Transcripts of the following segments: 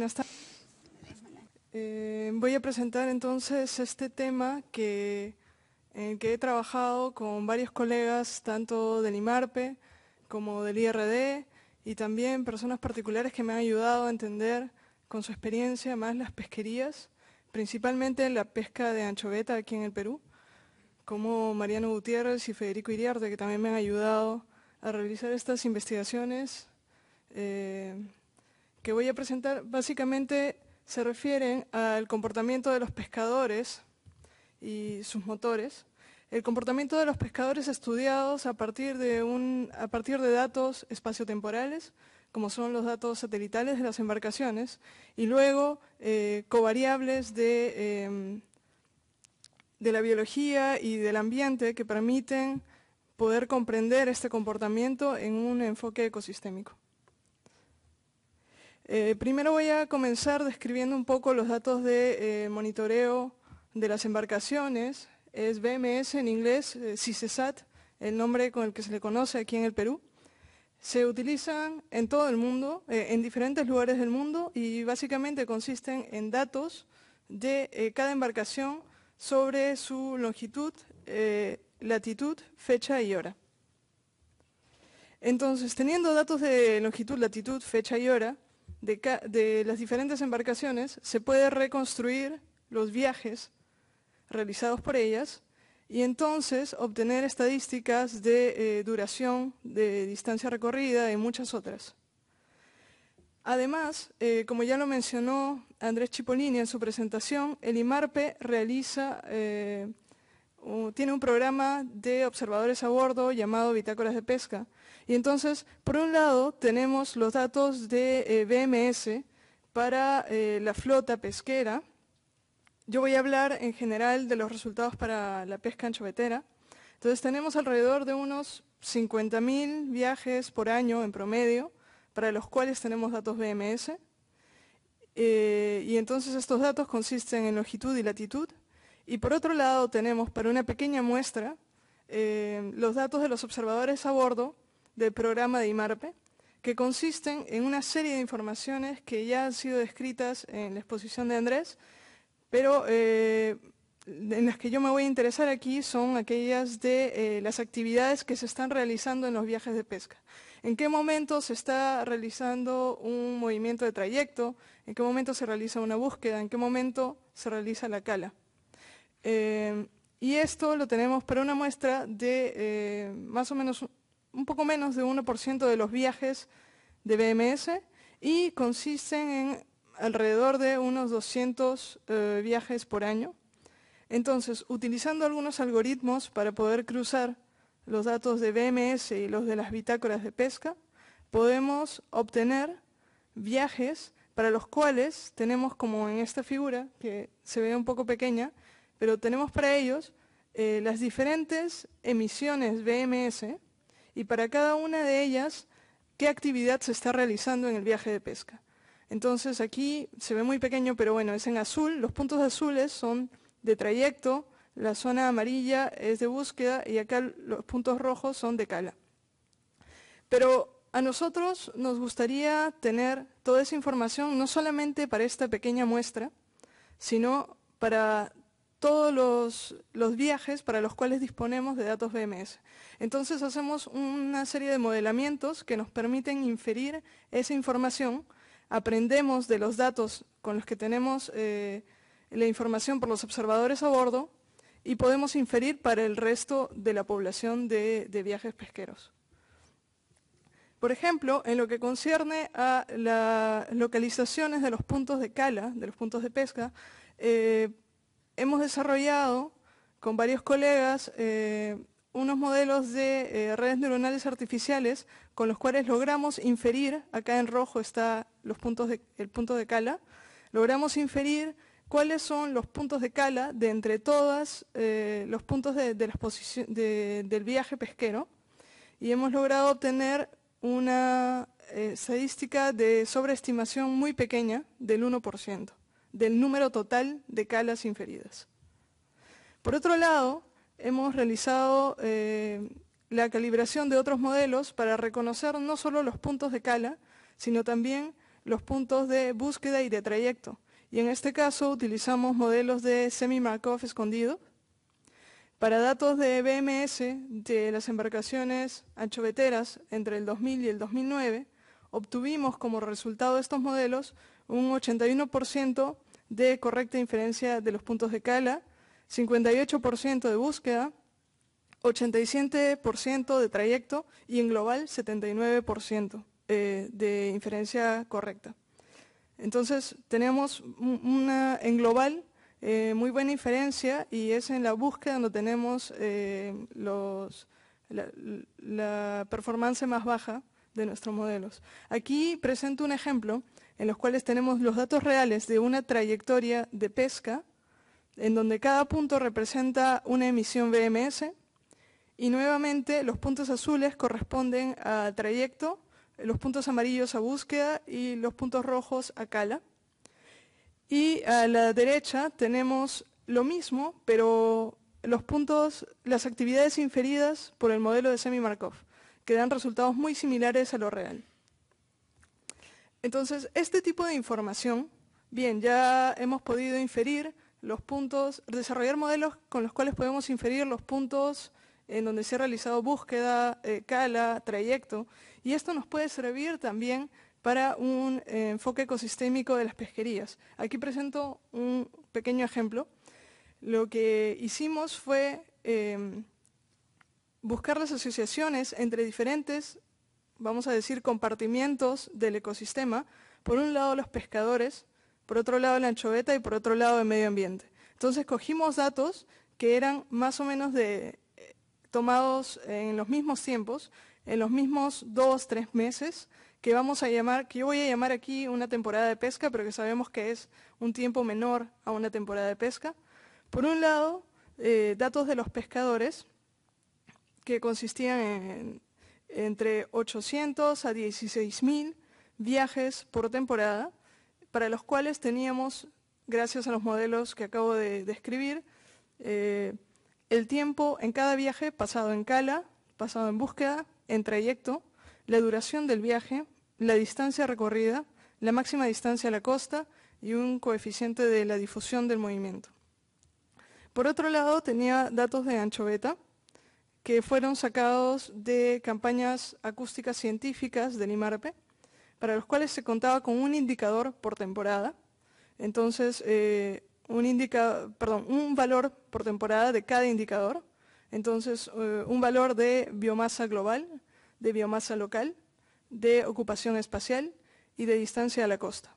buenas tardes. Voy a presentar entonces este tema en el que he trabajado con varios colegas, tanto del IMARPE como del IRD, y también personas particulares que me han ayudado a entender con su experiencia más las pesquerías, principalmente la pesca de anchoveta aquí en el Perú, como Mariano Gutiérrez y Federico Iriarte, que también me han ayudado a realizar estas investigaciones que voy a presentar. Básicamente se refieren al comportamiento de los pescadores y sus motores. El comportamiento de los pescadores estudiados a partir de datos espaciotemporales, como son los datos satelitales de las embarcaciones, y luego covariables de la biología y del ambiente que permiten poder comprender este comportamiento en un enfoque ecosistémico. Primero voy a comenzar describiendo un poco los datos de monitoreo de las embarcaciones. Es BMS en inglés, CISESAT, el nombre con el que se le conoce aquí en el Perú. Se utilizan en todo el mundo, en diferentes lugares del mundo, y básicamente consisten en datos de cada embarcación sobre su longitud, latitud, fecha y hora. Entonces, teniendo datos de longitud, latitud, fecha y hora de las diferentes embarcaciones, se puede reconstruir los viajes realizados por ellas y entonces obtener estadísticas de duración, de distancia recorrida y muchas otras. Además, como ya lo mencionó Andrés Cipollini en su presentación, el IMARPE tiene un programa de observadores a bordo llamado Bitácoras de Pesca. Y entonces, por un lado, tenemos los datos de BMS para la flota pesquera. Yo voy a hablar en general de los resultados para la pesca anchovetera. Entonces, tenemos alrededor de unos 50.000 viajes por año en promedio, para los cuales tenemos datos BMS. Y entonces estos datos consisten en longitud y latitud. Y por otro lado tenemos para una pequeña muestra los datos de los observadores a bordo del programa de IMARPE, que consisten en una serie de informaciones que ya han sido descritas en la exposición de Andrés, pero en las que yo me voy a interesar aquí son aquellas de las actividades que se están realizando en los viajes de pesca. ¿En qué momento se está realizando un movimiento de trayecto? ¿En qué momento se realiza una búsqueda? ¿En qué momento se realiza la cala? Y esto lo tenemos para una muestra de más o menos un poco menos de 1% de los viajes de BMS y consisten en alrededor de unos 200 viajes por año. Entonces, utilizando algunos algoritmos para poder cruzar los datos de BMS y los de las bitácoras de pesca, podemos obtener viajes para los cuales tenemos, como en esta figura, que se ve un poco pequeña, pero tenemos para ellos las diferentes emisiones BMS y para cada una de ellas qué actividad se está realizando en el viaje de pesca. Entonces aquí se ve muy pequeño, pero bueno, es en azul. Los puntos azules son de trayecto, la zona amarilla es de búsqueda y acá los puntos rojos son de cala. Pero a nosotros nos gustaría tener toda esa información no solamente para esta pequeña muestra, sino para todos los viajes para los cuales disponemos de datos BMS. Entonces hacemos una serie de modelamientos que nos permiten inferir esa información, aprendemos de los datos con los que tenemos la información por los observadores a bordo y podemos inferir para el resto de la población de viajes pesqueros. Por ejemplo, en lo que concierne a las localizaciones de los puntos de cala, de los puntos de pesca, hemos desarrollado con varios colegas unos modelos de redes neuronales artificiales con los cuales logramos inferir, acá en rojo está el punto de cala, logramos inferir cuáles son los puntos de cala de entre todos los puntos del viaje pesquero y hemos logrado obtener una estadística de sobreestimación muy pequeña del 1%. Del número total de calas inferidas. Por otro lado, hemos realizado la calibración de otros modelos para reconocer no solo los puntos de cala, sino también los puntos de búsqueda y de trayecto. Y en este caso utilizamos modelos de semi-Markov escondido. Para datos de BMS de las embarcaciones anchoveteras entre el 2000 y el 2009, obtuvimos como resultado de estos modelos un 81% de correcta inferencia de los puntos de cala, 58% de búsqueda, 87% de trayecto y en global 79% de inferencia correcta. Entonces tenemos en global muy buena inferencia y es en la búsqueda donde tenemos la performance más baja de nuestros modelos. Aquí presento un ejemplo en los cuales tenemos los datos reales de una trayectoria de pesca en donde cada punto representa una emisión BMS y nuevamente los puntos azules corresponden a trayecto, los puntos amarillos a búsqueda y los puntos rojos a cala. Y a la derecha tenemos lo mismo, pero las actividades inferidas por el modelo de semi-Markov, que dan resultados muy similares a lo real. Entonces, este tipo de información, bien, ya hemos podido inferir los puntos, desarrollar modelos con los cuales podemos inferir los puntos en donde se ha realizado búsqueda, cala, trayecto, y esto nos puede servir también para un enfoque ecosistémico de las pesquerías. Aquí presento un pequeño ejemplo. Lo que hicimos fue buscar las asociaciones entre diferentes, vamos a decir, compartimientos del ecosistema. Por un lado los pescadores, por otro lado la anchoveta y por otro lado el medio ambiente. Entonces cogimos datos que eran más o menos tomados en los mismos tiempos, en los mismos 2-3 meses, que yo voy a llamar aquí una temporada de pesca, pero que sabemos que es un tiempo menor a una temporada de pesca. Por un lado, datos de los pescadores, que consistían entre 800 a 16.000 viajes por temporada, para los cuales teníamos, gracias a los modelos que acabo de describir, el tiempo en cada viaje pasado en cala, pasado en búsqueda, en trayecto, la duración del viaje, la distancia recorrida, la máxima distancia a la costa y un coeficiente de la difusión del movimiento. Por otro lado, tenía datos de anchoveta, que fueron sacados de campañas acústicas científicas del IMARPE, para los cuales se contaba con un indicador por temporada. Entonces, un valor por temporada de cada indicador. Entonces, un valor de biomasa global, de biomasa local, de ocupación espacial y de distancia a la costa.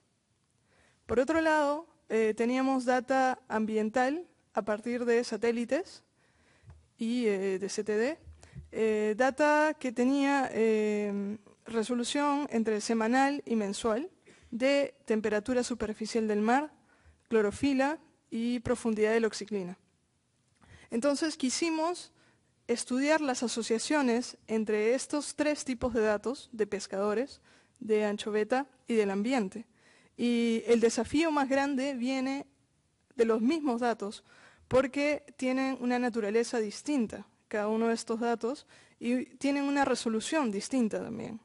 Por otro lado, teníamos data ambiental a partir de satélites y de CTD, data que tenía resolución entre semanal y mensual de temperatura superficial del mar, clorofila y profundidad de la oxiclina. Entonces quisimos estudiar las asociaciones entre estos tres tipos de datos, de pescadores, de anchoveta y del ambiente. Y el desafío más grande viene de los mismos datos, porque tienen una naturaleza distinta, cada uno de estos datos, y tienen una resolución distinta también.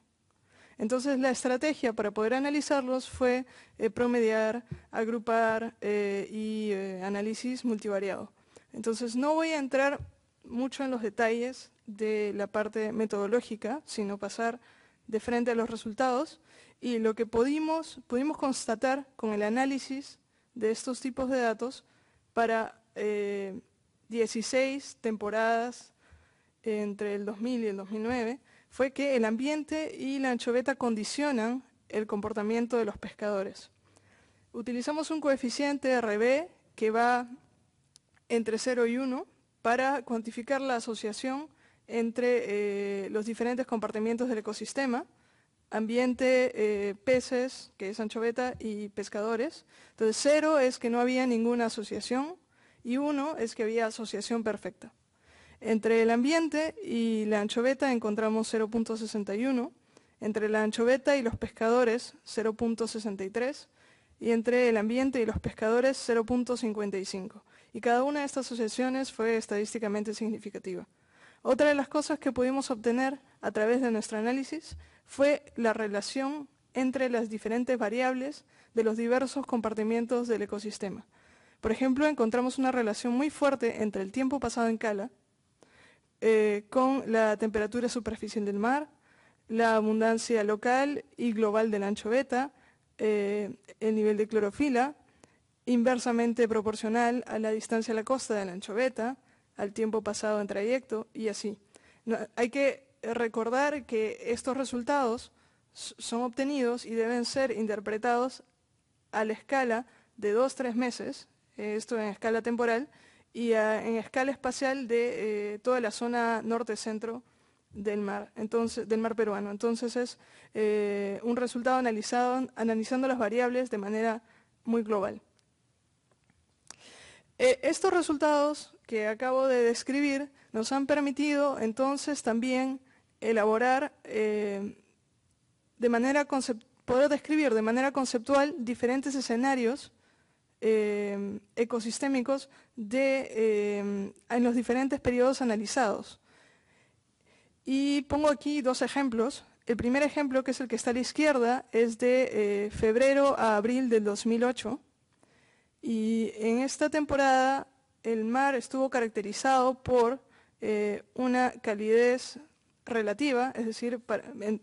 Entonces la estrategia para poder analizarlos fue promediar, agrupar y análisis multivariado. Entonces no voy a entrar mucho en los detalles de la parte metodológica, sino pasar de frente a los resultados, y lo que pudimos constatar con el análisis de estos tipos de datos para 16 temporadas entre el 2000 y el 2009, fue que el ambiente y la anchoveta condicionan el comportamiento de los pescadores. Utilizamos un coeficiente RB que va entre 0 y 1 para cuantificar la asociación entre los diferentes compartimientos del ecosistema, ambiente, peces, que es anchoveta, y pescadores. Entonces 0 es que no había ninguna asociación y 1 es que había asociación perfecta. Entre el ambiente y la anchoveta encontramos 0.61, entre la anchoveta y los pescadores 0.63 y entre el ambiente y los pescadores 0.55. Y cada una de estas asociaciones fue estadísticamente significativa. Otra de las cosas que pudimos obtener a través de nuestro análisis fue la relación entre las diferentes variables de los diversos compartimientos del ecosistema. Por ejemplo, encontramos una relación muy fuerte entre el tiempo pasado en cala con la temperatura superficial del mar, la abundancia local y global de la anchoveta, el nivel de clorofila, inversamente proporcional a la distancia a la costa de la anchoveta, al tiempo pasado en trayecto y así. Hay que recordar que estos resultados son obtenidos y deben ser interpretados a la escala de 2-3 meses, esto en escala temporal, y en escala espacial de toda la zona norte-centro del mar, del mar peruano. Entonces es un resultado analizando las variables de manera muy global. Estos resultados que acabo de describir nos han permitido entonces también elaborar poder describir de manera conceptual diferentes escenarios ecosistémicos en los diferentes periodos analizados. Y pongo aquí dos ejemplos. El primer ejemplo, que es el que está a la izquierda, es de febrero a abril del 2008. Y en esta temporada el mar estuvo caracterizado por una calidez relativa, es decir,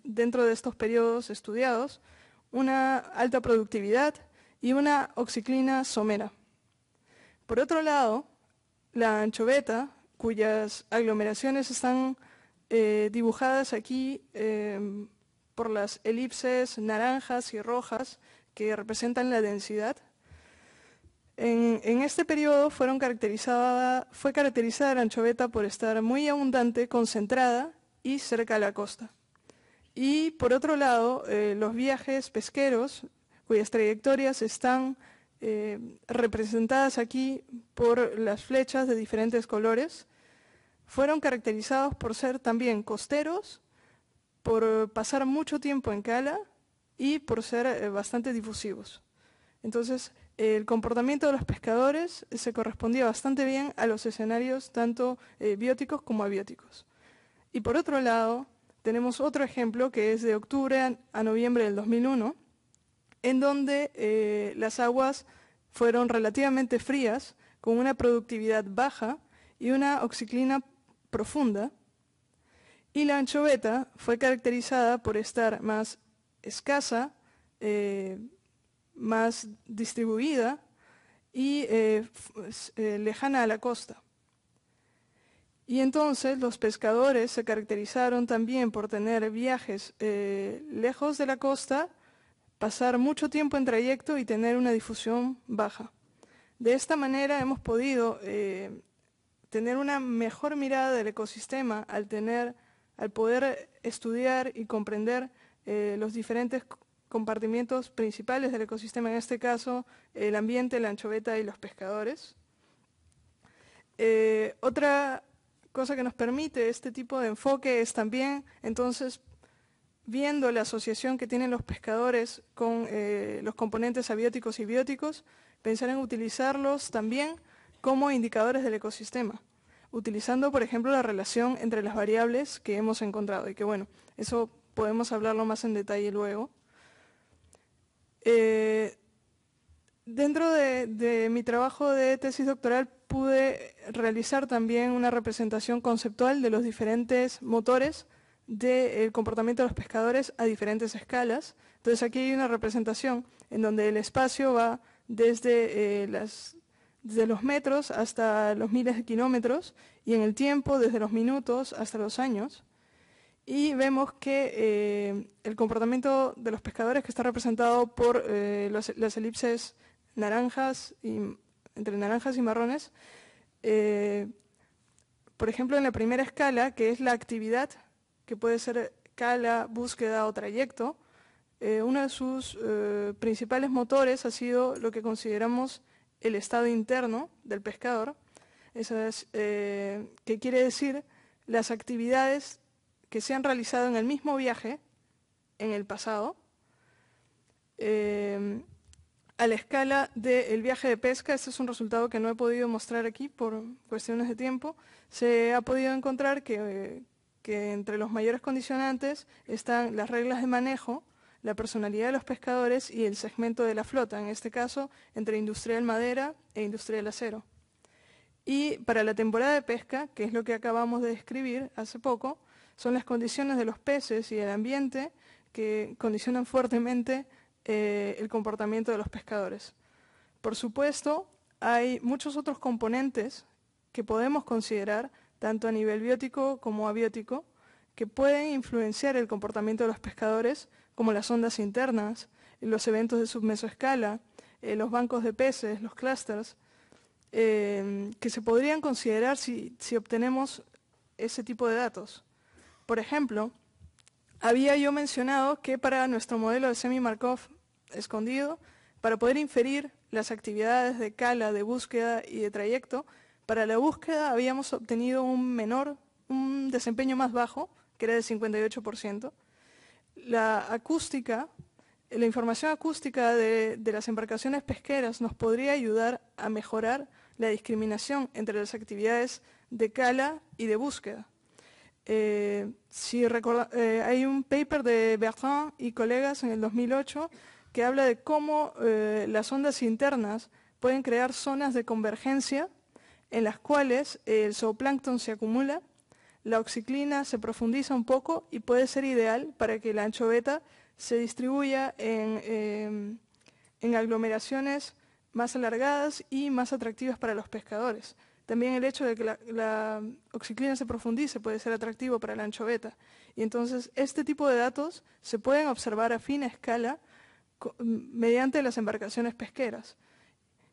dentro de estos periodos estudiados, una alta productividad y una oxiclina somera. Por otro lado, la anchoveta, cuyas aglomeraciones están dibujadas aquí por las elipses naranjas y rojas que representan la densidad. En este periodo fue caracterizada la anchoveta por estar muy abundante, concentrada y cerca a la costa. Y por otro lado, los viajes pesqueros, cuyas trayectorias están representadas aquí por las flechas de diferentes colores, fueron caracterizados por ser también costeros, por pasar mucho tiempo en cala y por ser bastante difusivos. Entonces, el comportamiento de los pescadores se correspondía bastante bien a los escenarios tanto bióticos como abióticos. Y por otro lado, tenemos otro ejemplo que es de octubre a noviembre del 2001, en donde las aguas fueron relativamente frías, con una productividad baja y una oxiclina profunda, y la anchoveta fue caracterizada por estar más escasa, más distribuida y lejana a la costa. Y entonces los pescadores se caracterizaron también por tener viajes lejos de la costa, pasar mucho tiempo en trayecto y tener una difusión baja. De esta manera hemos podido tener una mejor mirada del ecosistema al poder estudiar y comprender los diferentes compartimientos principales del ecosistema, en este caso el ambiente, la anchoveta y los pescadores. Otra cosa que nos permite este tipo de enfoque es también, entonces, viendo la asociación que tienen los pescadores con los componentes abióticos y bióticos, pensar en utilizarlos también como indicadores del ecosistema, utilizando, por ejemplo, la relación entre las variables que hemos encontrado, y que, bueno, eso podemos hablarlo más en detalle luego. Dentro de mi trabajo de tesis doctoral pude realizar también una representación conceptual de los diferentes motores del comportamiento de los pescadores a diferentes escalas. Entonces aquí hay una representación en donde el espacio va desde los metros hasta los miles de kilómetros y en el tiempo desde los minutos hasta los años. Y vemos que el comportamiento de los pescadores, que está representado por las elipses naranjas entre naranjas y marrones, por ejemplo, en la primera escala, que es la actividad, que puede ser cala, búsqueda o trayecto, uno de sus principales motores ha sido lo que consideramos el estado interno del pescador, que quiere decir las actividades que se han realizado en el mismo viaje en el pasado. A la escala del viaje de pesca, este es un resultado que no he podido mostrar aquí por cuestiones de tiempo, se ha podido encontrar que entre los mayores condicionantes están las reglas de manejo, la personalidad de los pescadores y el segmento de la flota, en este caso entre industrial madera e industrial acero. Y para la temporada de pesca, que es lo que acabamos de describir hace poco, son las condiciones de los peces y el ambiente que condicionan fuertemente el comportamiento de los pescadores. Por supuesto, hay muchos otros componentes que podemos considerar, tanto a nivel biótico como abiótico, que pueden influenciar el comportamiento de los pescadores, como las ondas internas, los eventos de submesoescala, los bancos de peces, los clústeres, que se podrían considerar si obtenemos ese tipo de datos. Por ejemplo, había yo mencionado que para nuestro modelo de Semi-Markov escondido, para poder inferir las actividades de cala, de búsqueda y de trayecto, para la búsqueda habíamos obtenido un desempeño más bajo, que era del 58%. La acústica, la información acústica de las embarcaciones pesqueras nos podría ayudar a mejorar la discriminación entre las actividades de cala y de búsqueda. Hay un paper de Bertrand y colegas en el 2008 que habla de cómo las ondas internas pueden crear zonas de convergencia en las cuales el zooplancton se acumula, la oxiclina se profundiza un poco y puede ser ideal para que la anchoveta se distribuya en aglomeraciones más alargadas y más atractivas para los pescadores. También el hecho de que la oxiclina se profundice puede ser atractivo para la anchoveta. Y entonces este tipo de datos se pueden observar a fina escala mediante las embarcaciones pesqueras.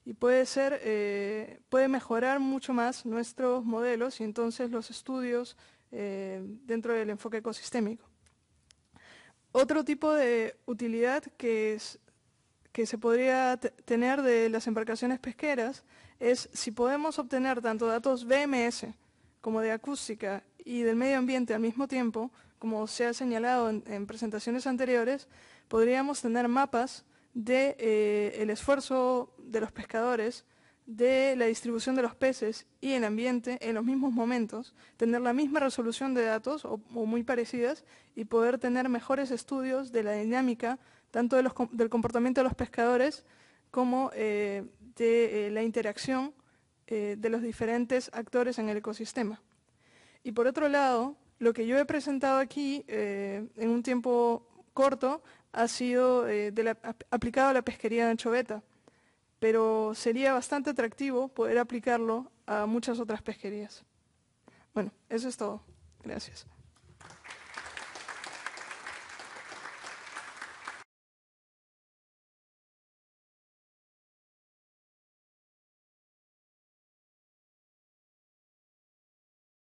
Y puede mejorar mucho más nuestros modelos y entonces los estudios dentro del enfoque ecosistémico. Otro tipo de utilidad que se podría tener de las embarcaciones pesqueras es si podemos obtener tanto datos VMS como de acústica y del medio ambiente al mismo tiempo, como se ha señalado en presentaciones anteriores, podríamos tener mapas del esfuerzo de los pescadores, de la distribución de los peces y el ambiente en los mismos momentos, tener la misma resolución de datos o muy parecidas y poder tener mejores estudios de la dinámica tanto del comportamiento de los pescadores como de la interacción de los diferentes actores en el ecosistema. Y por otro lado, lo que yo he presentado aquí en un tiempo corto ha sido aplicado a la pesquería de anchoveta, pero sería bastante atractivo poder aplicarlo a muchas otras pesquerías. Bueno, eso es todo. Gracias.